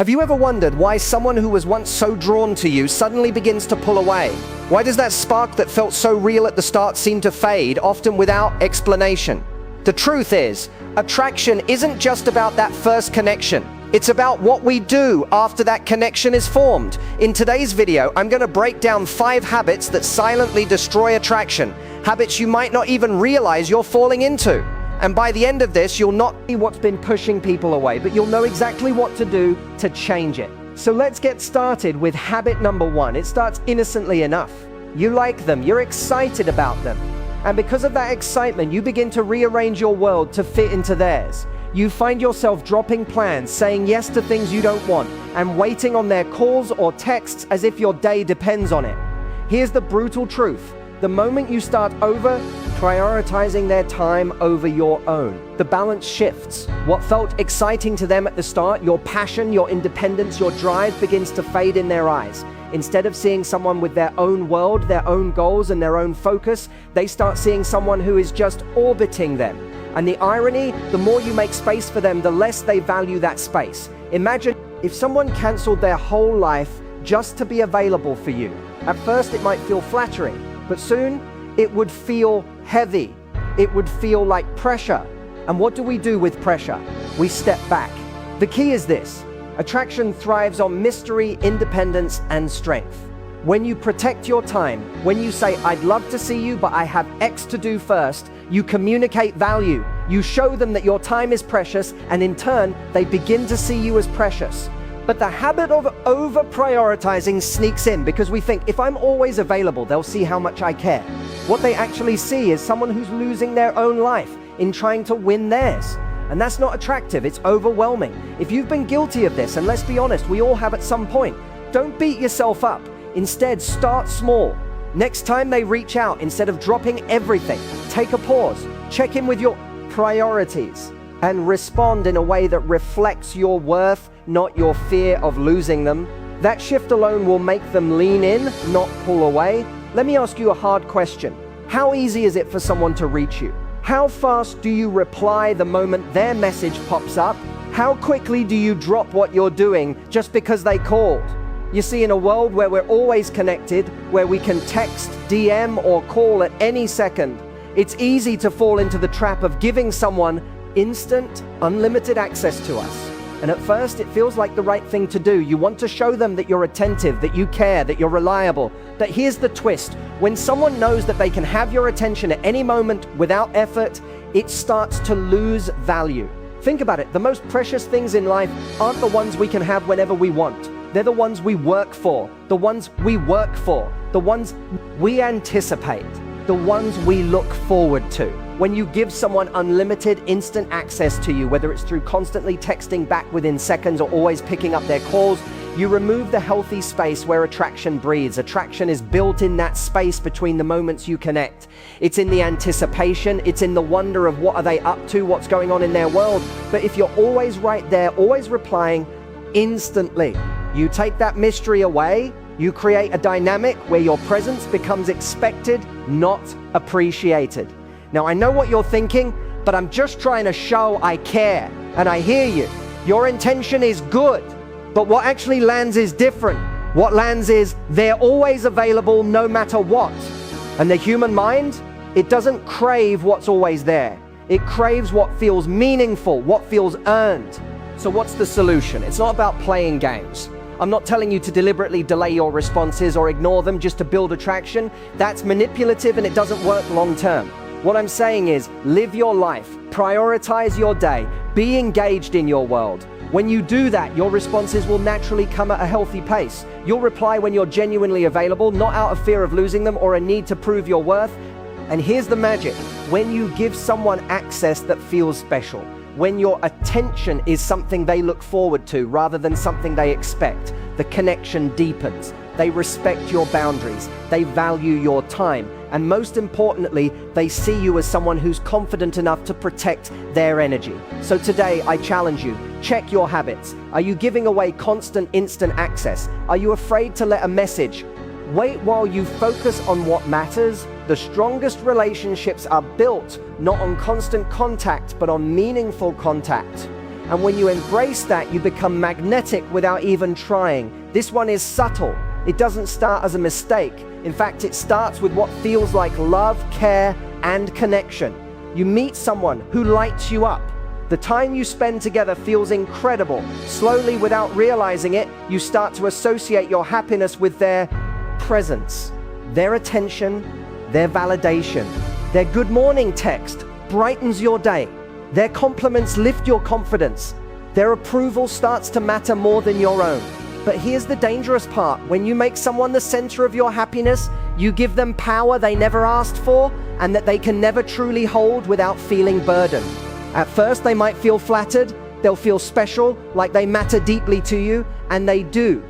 Have you ever wondered why someone who was once so drawn to you suddenly begins to pull away? Why does that spark that felt so real at the start seem to fade, often without explanation? The truth is, attraction isn't just about that first connection. It's about what we do after that connection is formed. In today's video, I'm going to break down 5 habits that silently destroy attraction, habits you might not even realize you're falling into. And by the end of this, you'll not see what's been pushing people away, but you'll know exactly what to do to change it. So let's get started with habit number 1. It starts innocently enough. You like them, you're excited about them. And because of that excitement, you begin to rearrange your world to fit into theirs. You find yourself dropping plans, saying yes to things you don't want, and waiting on their calls or texts as if your day depends on it. Here's the brutal truth. The moment you start prioritizing their time over your own, the balance shifts. What felt exciting to them at the start, your passion, your independence, your drive, begins to fade in their eyes. Instead of seeing someone with their own world, their own goals, and their own focus, they start seeing someone who is just orbiting them. And the irony, the more you make space for them, the less they value that space. Imagine if someone canceled their whole life just to be available for you. At first, it might feel flattering, but soon it would feel heavy. It would feel like pressure. And what do we do with pressure? We step back. The key is this: attraction thrives on mystery, independence, and strength. When you protect your time, when you say, I'd love to see you, but I have X to do first, you communicate value. You show them that your time is precious, and in turn, they begin to see you as precious. But the habit of over-prioritizing sneaks in because we think, if I'm always available, they'll see how much I care. What they actually see is someone who's losing their own life in trying to win theirs. And that's not attractive, it's overwhelming. If you've been guilty of this, and let's be honest, we all have at some point, don't beat yourself up. Instead, start small. Next time they reach out, instead of dropping everything, take a pause, check in with your priorities, and respond in a way that reflects your worth, not your fear of losing them. That shift alone will make them lean in, not pull away. Let me ask you a hard question. How easy is it for someone to reach you? How fast do you reply the moment their message pops up? How quickly do you drop what you're doing just because they called? You see, in a world where we're always connected, where we can text, DM, or call at any second, it's easy to fall into the trap of giving someone instant, unlimited access to us. And at first, it feels like the right thing to do. You want to show them that you're attentive, that you care, that you're reliable. But here's the twist. When someone knows that they can have your attention at any moment without effort, it starts to lose value. Think about it. The most precious things in life aren't the ones we can have whenever we want. They're the ones we work for, the ones we work for, the ones we anticipate, the ones we look forward to. When you give someone unlimited instant access to you, whether it's through constantly texting back within seconds or always picking up their calls, you remove the healthy space where attraction breathes. Attraction is built in that space between the moments you connect. It's in the anticipation, it's in the wonder of what are they up to, what's going on in their world. But if you're always right there, always replying instantly, you take that mystery away, you create a dynamic where your presence becomes expected, not appreciated. Now, I know what you're thinking, but I'm just trying to show I care, and I hear you. Your intention is good, but what actually lands is different. What lands is they're always available no matter what. And the human mind, it doesn't crave what's always there. It craves what feels meaningful, what feels earned. So what's the solution? It's not about playing games. I'm not telling you to deliberately delay your responses or ignore them just to build attraction. That's manipulative and it doesn't work long term. What I'm saying is, live your life, prioritize your day, be engaged in your world. When you do that, your responses will naturally come at a healthy pace. You'll reply when you're genuinely available, not out of fear of losing them or a need to prove your worth. And here's the magic. When you give someone access that feels special, when your attention is something they look forward to rather than something they expect, the connection deepens. They respect your boundaries. They value your time. And most importantly, they see you as someone who's confident enough to protect their energy. So today, I challenge you, check your habits. Are you giving away constant, instant access? Are you afraid to let a message wait while you focus on what matters? The strongest relationships are built not on constant contact, but on meaningful contact. And when you embrace that, you become magnetic without even trying. This one is subtle. It doesn't start as a mistake. In fact, it starts with what feels like love, care, and connection. You meet someone who lights you up. The time you spend together feels incredible. Slowly, without realizing it, you start to associate your happiness with their presence, their attention, their validation. Their good morning text brightens your day. Their compliments lift your confidence. Their approval starts to matter more than your own. But here's the dangerous part. When you make someone the center of your happiness, you give them power they never asked for and that they can never truly hold without feeling burdened. At first, they might feel flattered. They'll feel special, like they matter deeply to you, and they do.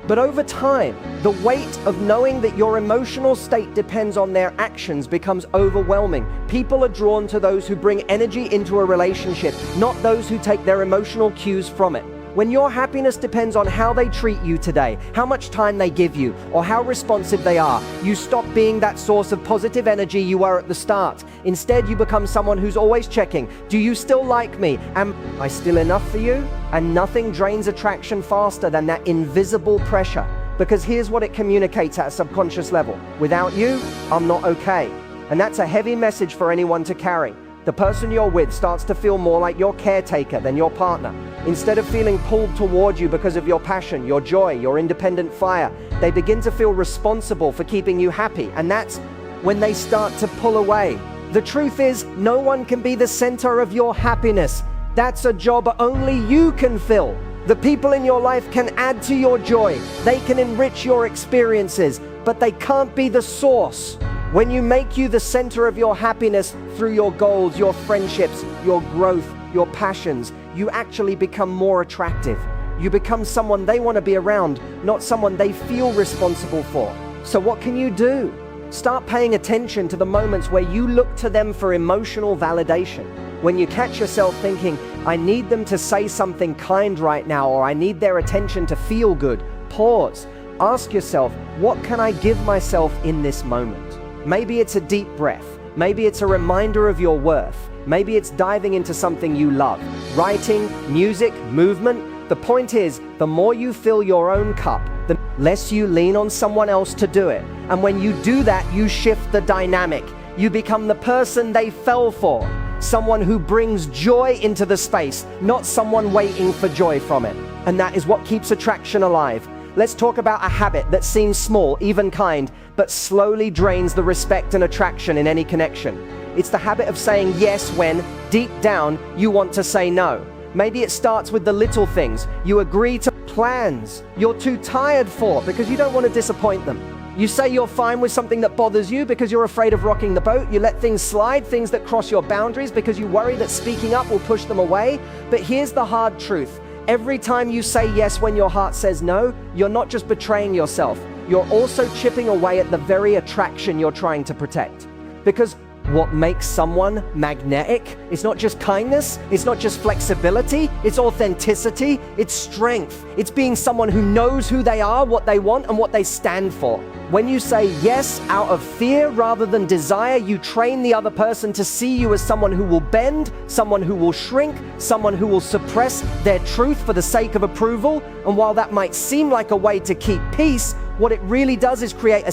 But over time, the weight of knowing that your emotional state depends on their actions becomes overwhelming. People are drawn to those who bring energy into a relationship, not those who take their emotional cues from it. When your happiness depends on how they treat you today, how much time they give you, or how responsive they are, you stop being that source of positive energy you were at the start. Instead, you become someone who's always checking, do you still like me? Am I still enough for you? And nothing drains attraction faster than that invisible pressure. Because here's what it communicates at a subconscious level. Without you, I'm not okay. And that's a heavy message for anyone to carry. The person you're with starts to feel more like your caretaker than your partner. Instead of feeling pulled toward you because of your passion, your joy, your independent fire, they begin to feel responsible for keeping you happy. And that's when they start to pull away. The truth is, no one can be the center of your happiness. That's a job only you can fill. The people in your life can add to your joy. They can enrich your experiences, but they can't be the source. When you make you the center of your happiness through your goals, your friendships, your growth, your passions, you actually become more attractive. You become someone they want to be around, not someone they feel responsible for. So what can you do? Start paying attention to the moments where you look to them for emotional validation. When you catch yourself thinking, I need them to say something kind right now, or I need their attention to feel good, pause. Ask yourself, what can I give myself in this moment? Maybe it's a deep breath. Maybe it's a reminder of your worth. Maybe it's diving into something you love. Writing, music, movement. The point is, the more you fill your own cup, the less you lean on someone else to do it. And when you do that, you shift the dynamic. You become the person they fell for. Someone who brings joy into the space, not someone waiting for joy from it. And that is what keeps attraction alive. Let's talk about a habit that seems small, even kind, but slowly drains the respect and attraction in any connection. It's the habit of saying yes when, deep down, you want to say no. Maybe it starts with the little things. You agree to plans you're too tired for because you don't want to disappoint them. You say you're fine with something that bothers you because you're afraid of rocking the boat. You let things slide, things that cross your boundaries, because you worry that speaking up will push them away. But here's the hard truth. Every time you say yes when your heart says no, you're not just betraying yourself. You're also chipping away at the very attraction you're trying to protect. Because what makes someone magnetic is not just kindness, it's not just flexibility, it's authenticity, it's strength. It's being someone who knows who they are, what they want, and what they stand for. When you say yes out of fear rather than desire, you train the other person to see you as someone who will bend, someone who will shrink, someone who will suppress their truth for the sake of approval. And while that might seem like a way to keep peace, what it really does is create a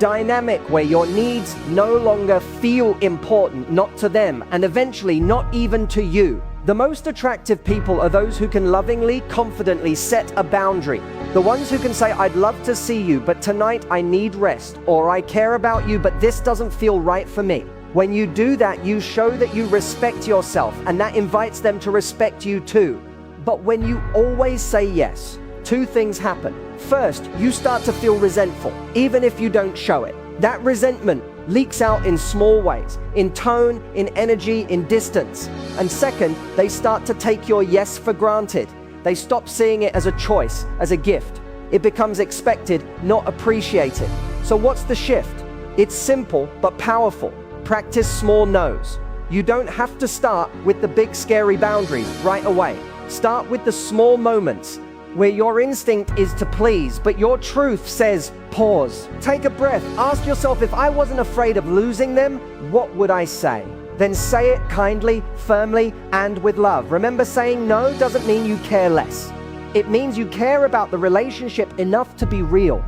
dynamic where your needs no longer feel important, not to them, and eventually not even to you. The most attractive people are those who can lovingly, confidently set a boundary. The ones who can say, I'd love to see you, but tonight I need rest, or I care about you, but this doesn't feel right for me. When you do that, you show that you respect yourself, and that invites them to respect you too. But when you always say yes, two things happen. First, you start to feel resentful, even if you don't show it. That resentment leaks out in small ways, in tone, in energy, in distance. And second, they start to take your yes for granted. They stop seeing it as a choice, as a gift. It becomes expected, not appreciated. So what's the shift? It's simple but powerful. Practice small no's. You don't have to start with the big scary boundaries right away. Start with the small moments where your instinct is to please, but your truth says, pause. Take a breath. Ask yourself, if I wasn't afraid of losing them, what would I say? then say it kindly, firmly, and with love. Remember, saying no doesn't mean you care less. It means you care about the relationship enough to be real.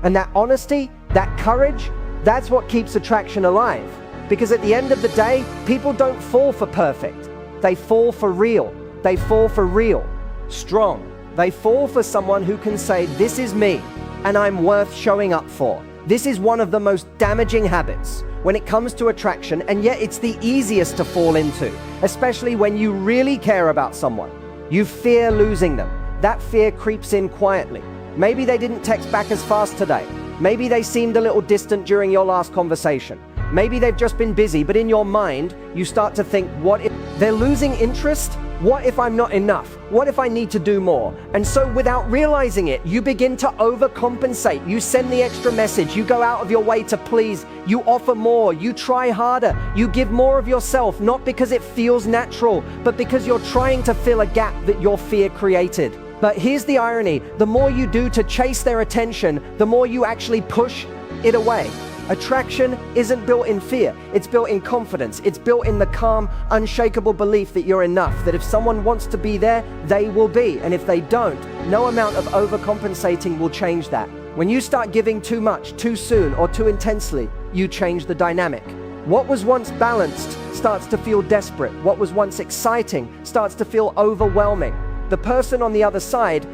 And that honesty, that courage, that's what keeps attraction alive. Because at the end of the day, people don't fall for perfect. They fall for real. They fall for real. Strong. They fall for someone who can say, this is me, and I'm worth showing up for. This is one of the most damaging habits when it comes to attraction, and yet it's the easiest to fall into, especially when you really care about someone. You fear losing them. That fear creeps in quietly. Maybe they didn't text back as fast today. Maybe they seemed a little distant during your last conversation. Maybe they've just been busy, but in your mind, you start to think, what if they're losing interest? What if I'm not enough? What if I need to do more? And so without realizing it, you begin to overcompensate. You send the extra message. You go out of your way to please. You offer more. You try harder. You give more of yourself, not because it feels natural, but because you're trying to fill a gap that your fear created. But here's the irony. The more you do to chase their attention, the more you actually push it away. Attraction isn't built in fear, it's built in confidence. It's built in the calm, unshakable belief that you're enough, that if someone wants to be there, they will be. And if they don't, no amount of overcompensating will change that. When you start giving too much, too soon, or too intensely, you change the dynamic. What was once balanced starts to feel desperate. What was once exciting starts to feel overwhelming. The person on the other side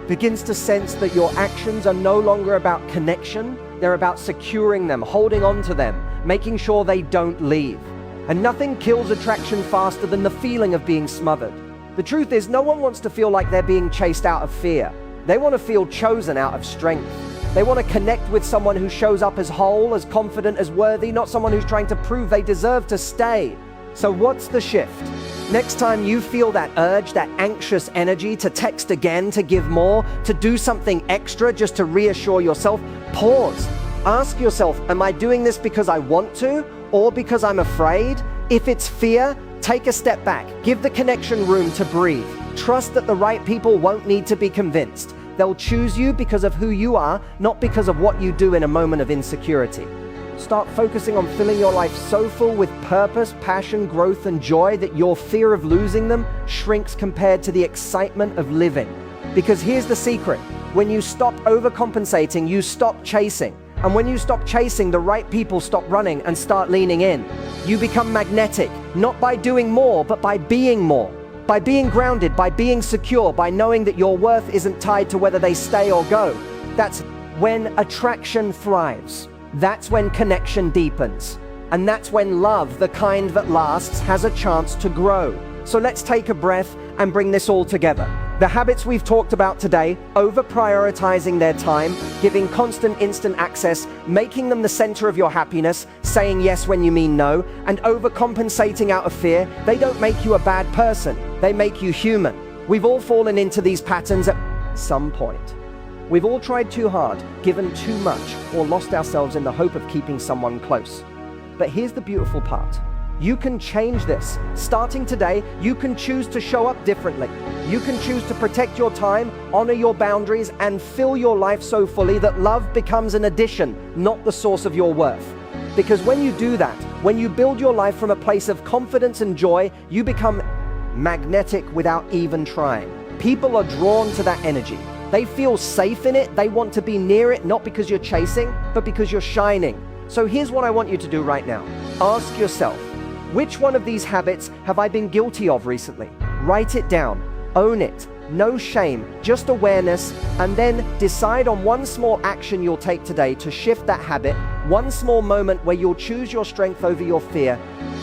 begins to sense that your actions are no longer about connection. They're about securing them, holding on to them, making sure they don't leave. And nothing kills attraction faster than the feeling of being smothered. The truth is, no one wants to feel like they're being chased out of fear. They want to feel chosen out of strength. They want to connect with someone who shows up as whole, as confident, as worthy, not someone who's trying to prove they deserve to stay. So what's the shift? Next time you feel that urge, that anxious energy to text again, to give more, to do something extra just to reassure yourself, pause. Ask yourself, am I doing this because I want to or because I'm afraid? If it's fear, take a step back. Give the connection room to breathe. Trust that the right people won't need to be convinced. They'll choose you because of who you are, not because of what you do in a moment of insecurity. Start focusing on filling your life so full with purpose, passion, growth, and joy that your fear of losing them shrinks compared to the excitement of living. Because here's the secret. When you stop overcompensating, you stop chasing. And when you stop chasing, the right people stop running and start leaning in. You become magnetic, not by doing more, but by being more. By being grounded, by being secure, by knowing that your worth isn't tied to whether they stay or go. That's when attraction thrives. That's when connection deepens. And that's when love, the kind that lasts, has a chance to grow. So let's take a breath and bring this all together. The habits we've talked about today, over-prioritizing their time, giving constant instant access, making them the center of your happiness, saying yes when you mean no, and overcompensating out of fear, they don't make you a bad person. They make you human. We've all fallen into these patterns at some point. We've all tried too hard, given too much, or lost ourselves in the hope of keeping someone close. But here's the beautiful part. You can change this. Starting today, you can choose to show up differently. You can choose to protect your time, honor your boundaries, and fill your life so fully that love becomes an addition, not the source of your worth. Because when you do that, when you build your life from a place of confidence and joy, you become magnetic without even trying. People are drawn to that energy. They feel safe in it. They want to be near it, not because you're chasing, but because you're shining. So here's what I want you to do right now. Ask yourself, which one of these habits have I been guilty of recently? Write it down. Own it. No shame, just awareness, and then decide on one small action you'll take today to shift that habit, one small moment where you'll choose your strength over your fear.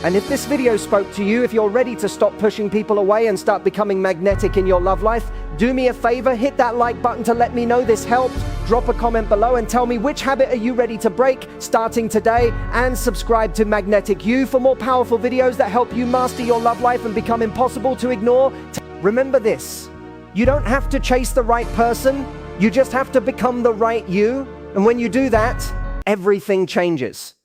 And if this video spoke to you, if you're ready to stop pushing people away and start becoming magnetic in your love life, do me a favor, hit that like button to let me know this helped. Drop a comment below and tell me which habit are you ready to break starting today, and subscribe to Magnetic You for more powerful videos that help you master your love life and become impossible to ignore. Remember this. You don't have to chase the right person, you just have to become the right you. And when you do that, everything changes.